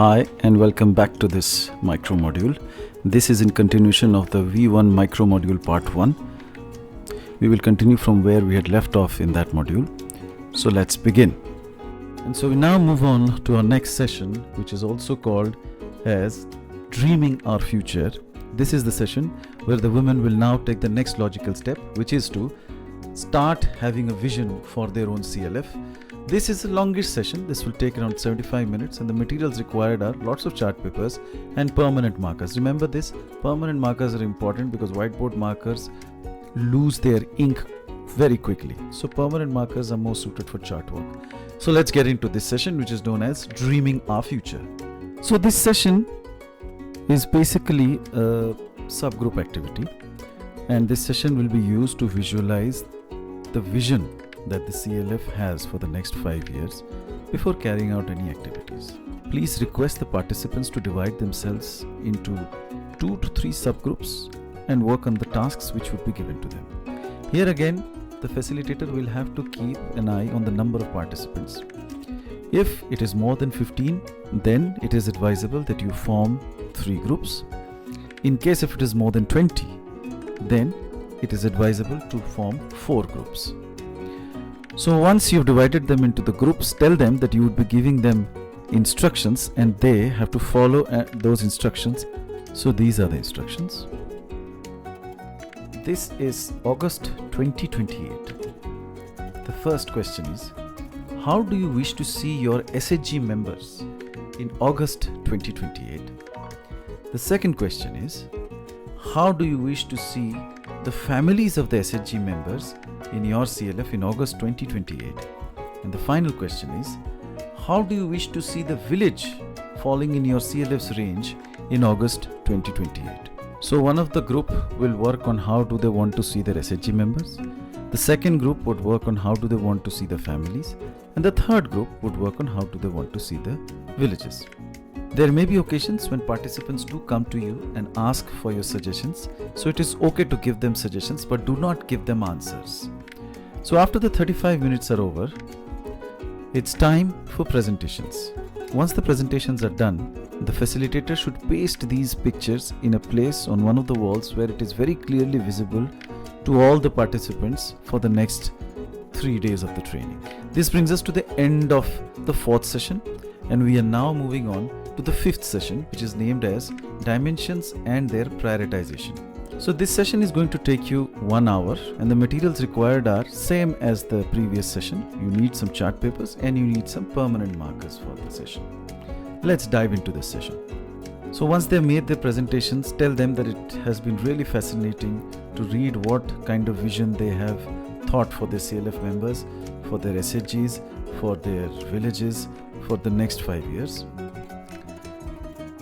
Hi and welcome back to this micro module. This is in continuation of the V1 micro module part 1. We will continue from where we had left off in that module. So let's begin. And so we now move on to our next session, which is also called as Dreaming Our Future. This is the session where the women will now take the next logical step, which is to start having a vision for their own CLF. This is the longest session. This will take around 75 minutes and the materials required are lots of chart papers and permanent markers. Remember this, permanent markers are important because whiteboard markers lose their ink very quickly. So permanent markers are more suited for chart work. So let's get into this session, which is known as Dreaming Our Future. So this session is basically a subgroup activity, and this session will be used to visualize the vision that the CLF has for the next 5 years before carrying out any activities. Please request the participants to divide themselves into 2 to 3 subgroups and work on the tasks which would be given to them. Here again, the facilitator will have to keep an eye on the number of participants. If it is more than 15, then it is advisable that you form 3 groups. In case if it is more than 20, then it is advisable to form 4 groups. So once you've divided them into the groups, tell them that you would be giving them instructions and they have to follow those instructions. So these are the instructions. This is August 2028. The first question is, how do you wish to see your SHG members in August 2028? The second question is, how do you wish to see the families of the SHG members in your CLF in August 2028? And the final question is, how do you wish to see the village falling in your CLF's range in August 2028? So one of the group will work on how do they want to see their SHG members. The second group would work on how do they want to see the families. And the third group would work on how do they want to see the villages. There may be occasions when participants do come to you and ask for your suggestions. So it is okay to give them suggestions, but do not give them answers. So after the 35 minutes are over, it's time for presentations. Once the presentations are done, the facilitator should paste these pictures in a place on one of the walls where it is very clearly visible to all the participants for the next 3 days of the training. This brings us to the end of the 4th session, and we are now moving on to the 5th session, which is named as Dimensions and their Prioritization. So this session is going to take you 1 hour, and the materials required are same as the previous session. You need some chart papers and you need some permanent markers for the session. Let's dive into this session. So once they've made their presentations, tell them that it has been really fascinating to read what kind of vision they have thought for their CLF members, for their SHGs, for their villages, for the next 5 years.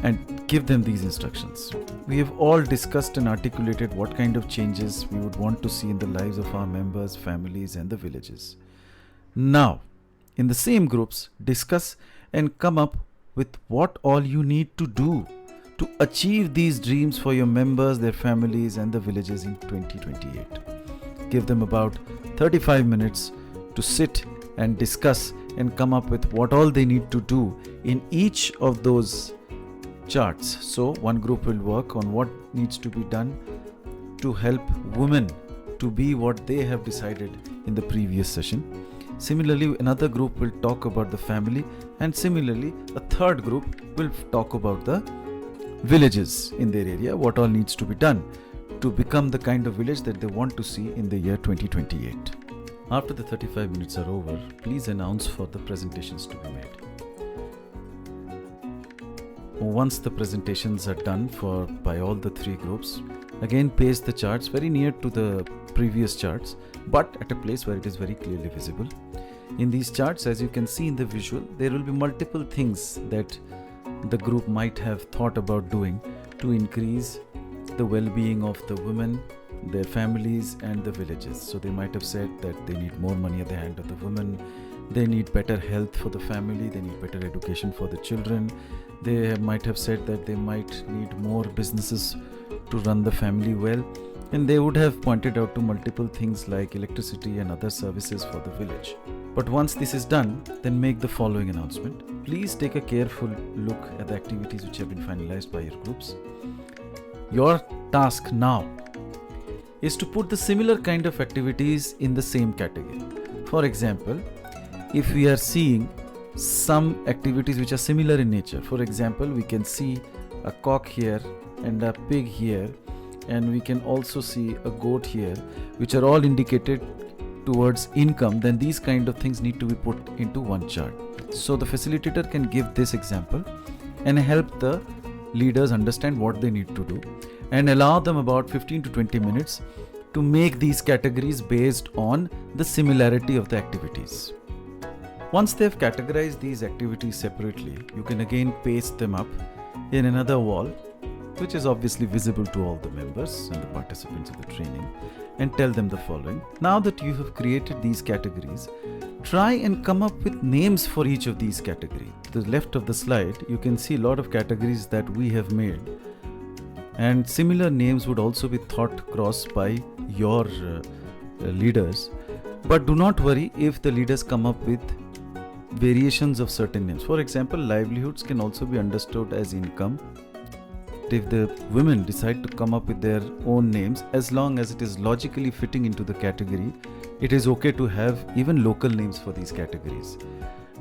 And give them these instructions. We have all discussed and articulated what kind of changes we would want to see in the lives of our members, families, and the villages. Now, in the same groups, discuss and come up with what all you need to do to achieve these dreams for your members, their families, and the villages in 2028. Give them about 35 minutes to sit and discuss and come up with what all they need to do in each of those charts. So one group will work on what needs to be done to help women to be what they have decided in the previous session. Similarly, another group will talk about the family, and similarly a third group will talk about the villages in their area, what all needs to be done to become the kind of village that they want to see in the year 2028. After the 35 minutes are over, please announce for the presentations to be made. Once the presentations are done by all the 3 groups, again paste the charts very near to the previous charts, but at a place where it is very clearly visible. In these charts, as you can see in the visual, there will be multiple things that the group might have thought about doing to increase the well-being of the women, their families, and the villages. So they might have said that they need more money at the hand of the women, they need better health for the family, they need better education for the children. They might have said that they might need more businesses to run the family well, and they would have pointed out to multiple things like electricity and other services for the village. But once this is done, then make the following announcement. please take a careful look at the activities which have been finalized by your groups. Your task now is to put the similar kind of activities in the same category. For example, if we are seeing some activities which are similar in nature, for example, we can see a cock here and a pig here, and we can also see a goat here, which are all indicated towards income, then these kind of things need to be put into one chart. So the facilitator can give this example and help the leaders understand what they need to do, and allow them about 15 to 20 minutes to make these categories based on the similarity of the activities. Once they have categorized these activities separately, you can again paste them up in another wall, which is obviously visible to all the members and the participants of the training, and tell them the following. Now that you have created these categories, try and come up with names for each of these categories. To the left of the slide, you can see a lot of categories that we have made, and similar names would also be thought across by your leaders. But do not worry if the leaders come up with variations of certain names. For example, livelihoods can also be understood as income. If the women decide to come up with their own names, as long as it is logically fitting into the category, it is okay to have even local names for these categories.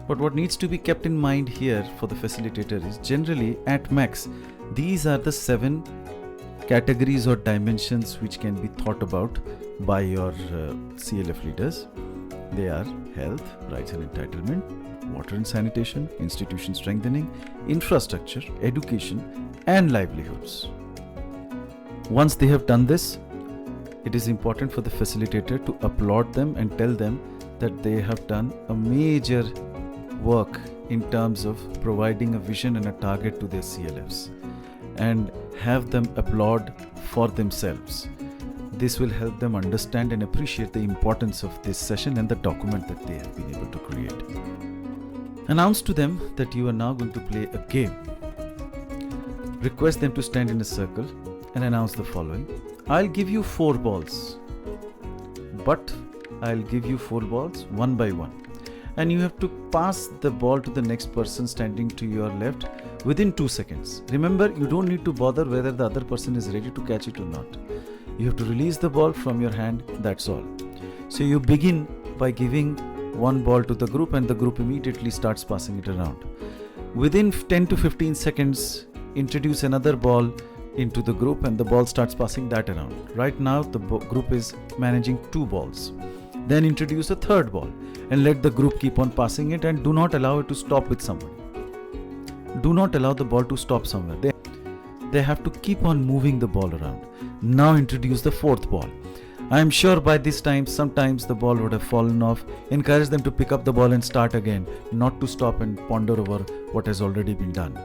But what needs to be kept in mind here for the facilitator is, generally at max, these are the 7 categories or dimensions which can be thought about by your CLF leaders. They are health, rights and entitlement, water and sanitation, institution strengthening, infrastructure, education and livelihoods. Once they have done this, it is important for the facilitator to applaud them and tell them that they have done a major work in terms of providing a vision and a target to their CLFs, and have them applaud for themselves. This will help them understand and appreciate the importance of this session and the document that they have been able to create. Announce to them that you are now going to play a game. Request them to stand in a circle and announce the following. I'll give you 4 balls, but I'll give you 4 balls one by one, and you have to pass the ball to the next person standing to your left within 2 seconds. Remember, you don't need to bother whether the other person is ready to catch it or not. You have to release the ball from your hand, that's all. So you begin by giving one ball to the group, and the group immediately starts passing it around. Within 10 to 15 seconds, introduce another ball into the group and the ball starts passing that around. Right now the group is managing 2 balls. Then introduce a third ball and let the group keep on passing it, and do not allow it to stop with somebody. Do not allow the ball to stop somewhere. They have to keep on moving the ball around. Now introduce the 4th ball. I am sure by this time sometimes the ball would have fallen off. Encourage them to pick up the ball and start again, not to stop and ponder over what has already been done.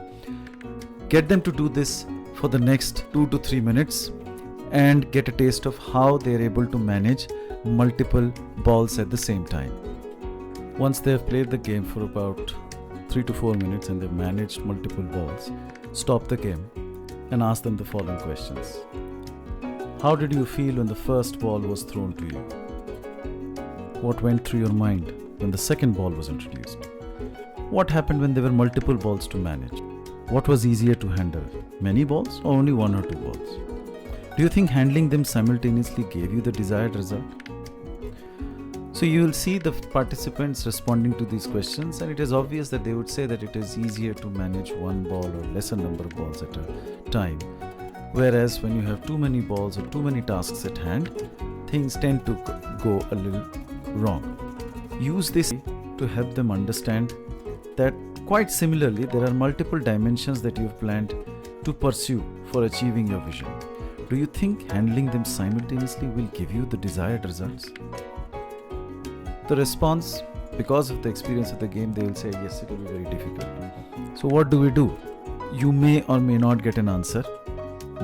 Get them to do this for the next 2 to 3 minutes and get a taste of how they are able to manage multiple balls at the same time. Once they have played the game for about 3 to 4 minutes and they've managed multiple balls, stop the game and ask them the following questions. How did you feel when the first ball was thrown to you? What went through your mind when the second ball was introduced? What happened when there were multiple balls to manage? What was easier to handle, many balls or only 1 or 2 balls? Do you think handling them simultaneously gave you the desired result? So you will see the participants responding to these questions, and it is obvious that they would say that it is easier to manage 1 ball or lesser number of balls at a time. Whereas when you have too many balls or too many tasks at hand, things tend to go a little wrong. Use this to help them understand that quite similarly there are multiple dimensions that you have planned to pursue for achieving your vision. Do you think handling them simultaneously will give you the desired results? The response, because of the experience of the game, they will say yes, it will be very difficult. So what do? You may or may not get an answer,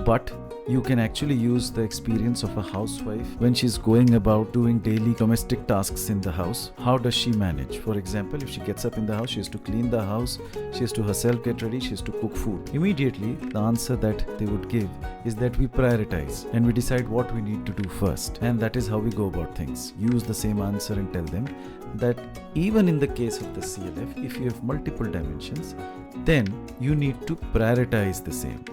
but You can actually use the experience of a housewife when she's going about doing daily domestic tasks in the house. How does she manage? For example, if she gets up in the house, she has to clean the house, she has to herself get ready, she has to cook food. Immediately, the answer that they would give is that we prioritize and we decide what we need to do first. And that is how we go about things. Use the same answer and tell them that even in the case of the CLF, if you have multiple dimensions, then you need to prioritize the same.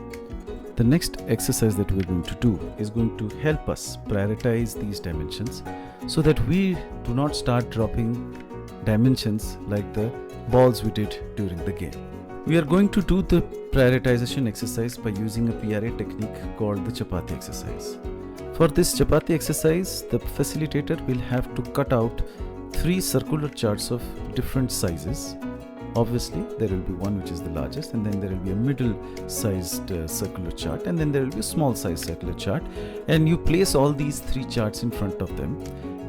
The next exercise that we're going to do is going to help us prioritize these dimensions so that we do not start dropping dimensions like the balls we did during the game. We are going to do the prioritization exercise by using a PRA technique called the chapati exercise. For this chapati exercise, the facilitator will have to cut out 3 circular charts of different sizes. Obviously, there will be one which is the largest, and then there will be a middle-sized circular chart, and then there will be a small-sized circular chart, and you place all these 3 charts in front of them.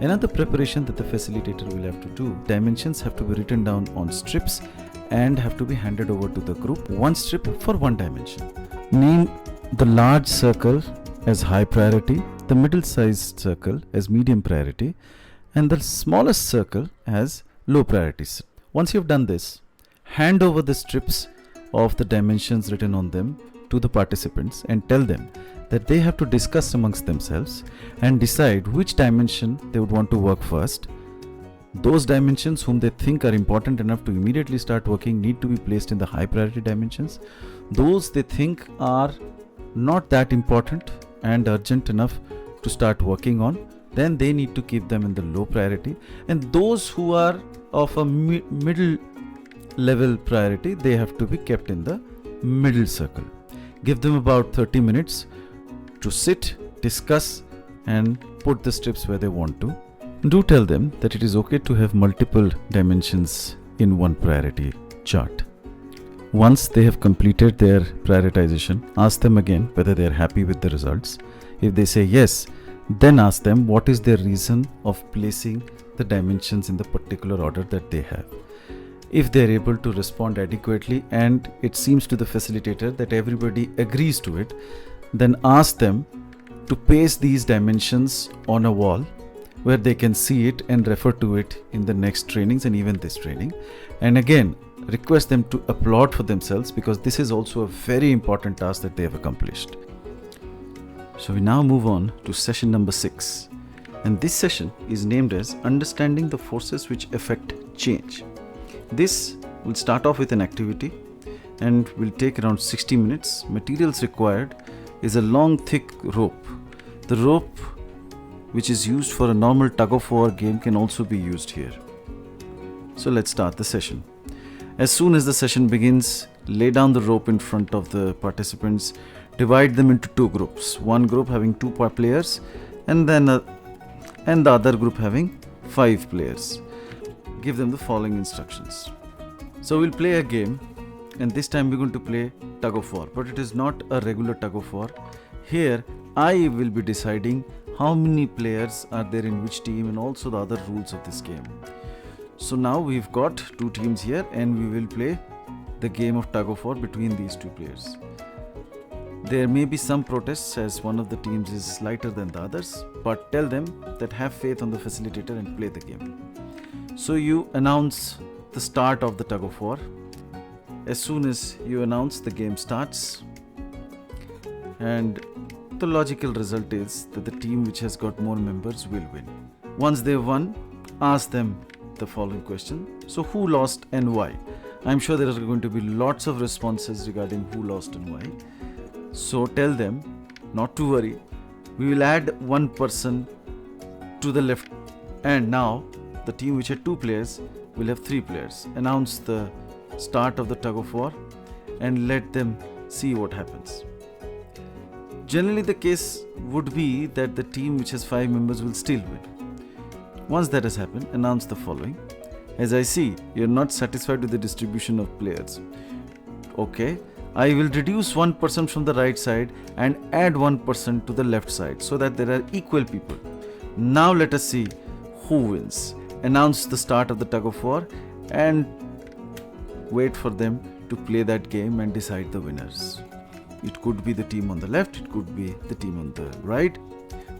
Another preparation that the facilitator will have to do, dimensions have to be written down on strips and have to be handed over to the group, 1 strip for 1 dimension. Name the large circle as high priority, the middle-sized circle as medium priority, and the smallest circle as low priority. Once you've done this, hand over the strips of the dimensions written on them to the participants and tell them that they have to discuss amongst themselves and decide which dimension they would want to work first. Those dimensions whom they think are important enough to immediately start working need to be placed in the high priority dimensions. Those they think are not that important and urgent enough to start working on, then they need to keep them in the low priority. And those who are of a middle level priority, they have to be kept in the middle circle. Give them about 30 minutes to sit, discuss, and put the strips where they want to. Do tell them that it is okay to have multiple dimensions in one priority chart. Once they have completed their prioritization, ask them again whether they are happy with the results. If they say yes, then ask them what is their reason of placing the dimensions in the particular order that they have. If they are able to respond adequately and it seems to the facilitator that everybody agrees to it, then ask them to paste these dimensions on a wall where they can see it and refer to it in the next trainings and even this training. And again, request them to applaud for themselves because this is also a very important task that they have accomplished. So we now move on to session number 6. And this session is named as Understanding the Forces Which Affect Change. This will start off with an activity and will take around 60 minutes. Materials required is a long thick rope. The rope which is used for a normal tug-of-war game can also be used here. So let's start the session. As soon as the session begins, lay down the rope in front of the participants, divide them into 2 groups. One group having 2 players and the other group having 5 players. Give them the following instructions. So we'll play a game, and this time we're going to play tug of war, but it is not a regular tug of war. Here I will be deciding how many players are there in which team and also the other rules of this game. So now we've got 2 teams here and we will play the game of tug of war between these 2 players. There may be some protests as one of the teams is lighter than the others, but tell them that have faith on the facilitator and play the game. So you announce the start of the tug of war. As soon as you announce, the game starts, and the logical result is that the team which has got more members will win. Once they've won, ask them the following question. So who lost and why? I'm sure there are going to be lots of responses regarding who lost and why. So tell them not to worry. We will add 1 person to the left, and now the team which had 2 players will have 3 players. Announce the start of the tug of war and let them see what happens. Generally the case would be that the team which has 5 members will still win. Once that has happened, announce the following. As I see, you are not satisfied with the distribution of players. Okay, I will reduce 1 person from the right side and add 1 person to the left side so that there are equal people. Now let us see who wins. Announce the start of the tug of war and wait for them to play that game and decide the winners. It could be the team on the left, it could be the team on the right.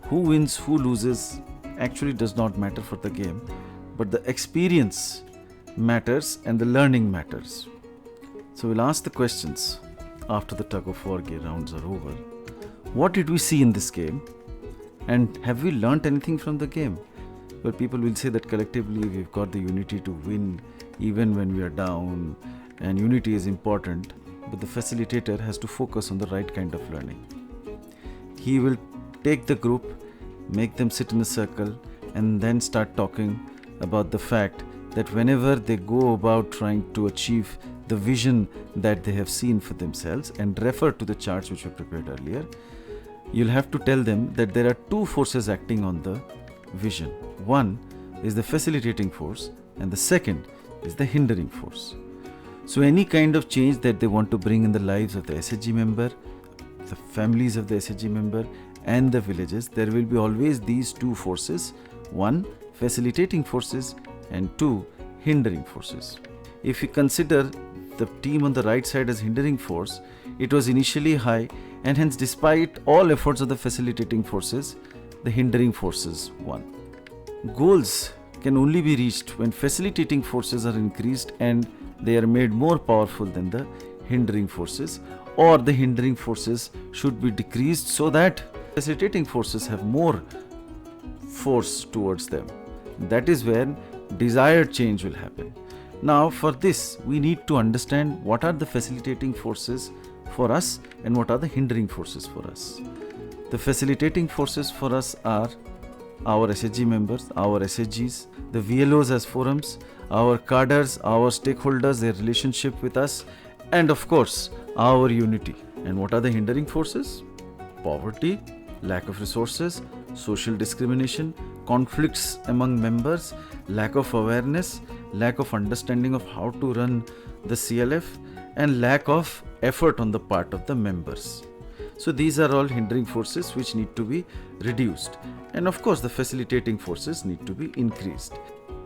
Who wins, who loses actually does not matter for the game, but the experience matters and the learning matters. So we'll ask the questions after the tug of war rounds are over. What did we see in this game? And have we learnt anything from the game? Well, people will say that collectively we've got the unity to win even when we are down, and unity is important, but the facilitator has to focus on the right kind of learning. He will take the group, make them sit in a circle, and then start talking about the fact that whenever they go about trying to achieve the vision that they have seen for themselves, and refer to the charts which were prepared earlier, you'll have to tell them that there are two forces acting on the vision. One is the facilitating force, and the second is the hindering force. So any kind of change that they want to bring in the lives of the SHG member, the families of the SHG member, and the villages, there will be always these two forces. One, facilitating forces, and two, hindering forces. If you consider the team on the right side as hindering force, it was initially high, and hence despite all efforts of the facilitating forces, the hindering forces won. Goals can only be reached when facilitating forces are increased and they are made more powerful than the hindering forces, or the hindering forces should be decreased so that facilitating forces have more force towards them. That is when desired change will happen. Now for this, we need to understand what are the facilitating forces for us and what are the hindering forces for us. The facilitating forces for us are our SHG members, our SHGs, the VLOs as forums, our cadres, our stakeholders, their relationship with us, and of course, our unity. And what are the hindering forces? Poverty, lack of resources, social discrimination, conflicts among members, lack of awareness, lack of understanding of how to run the CLF, and lack of effort on the part of the members. So these are all hindering forces which need to be reduced. And of course, the facilitating forces need to be increased.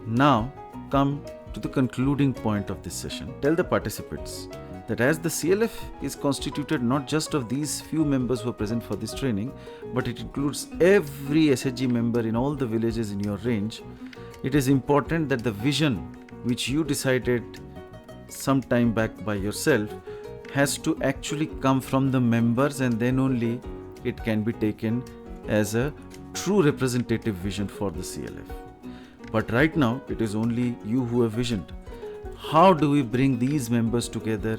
Now, come to the concluding point of this session. Tell the participants that as the CLF is constituted not just of these few members who are present for this training, but it includes every SHG member in all the villages in your range, it is important that the vision which you decided some time back by yourself has to actually come from the members, and then only it can be taken as a true representative vision for the CLF. But right now, it is only you who have visioned. How do we bring these members together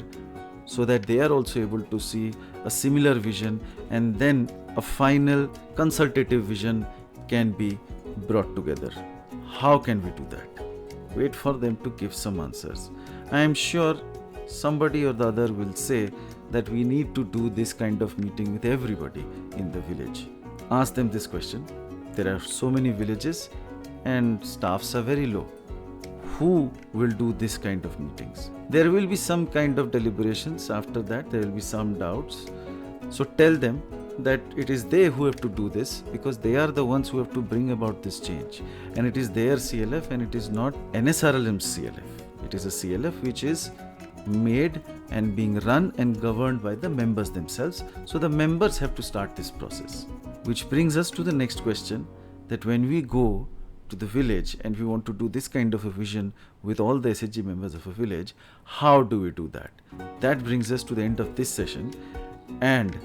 so that they are also able to see a similar vision, and then a final consultative vision can be brought together? How can we do that? Wait for them to give some answers. I am sure somebody or the other will say that we need to do this kind of meeting with everybody in the village. Ask them this question. There are so many villages and staffs are very low. Who will do this kind of meetings? There will be some kind of deliberations. After that, there will be some doubts. So tell them that it is they who have to do this, because they are the ones who have to bring about this change. And it is their CLF, and it is not NRLM's CLF. It is a CLF which is made and being run and governed by the members themselves. So the members have to start this process. Which brings us to the next question, that when we go to the village and we want to do this kind of a vision with all the SHG members of a village, how do we do that? That brings us to the end of this session, and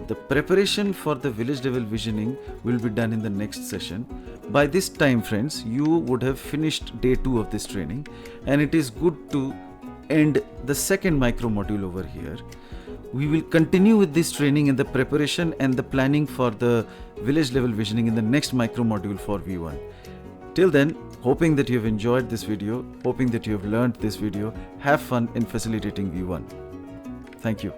the preparation for the village level visioning will be done in the next session. By this time, friends, you would have finished day 2 of this training, and it is good to end the second micro module over here. We will continue with this training in the preparation and the planning for the village level visioning in the next micro module for V1. Till then, hoping that you have enjoyed this video, hoping that you have learned this video, have fun in facilitating V1. Thank you.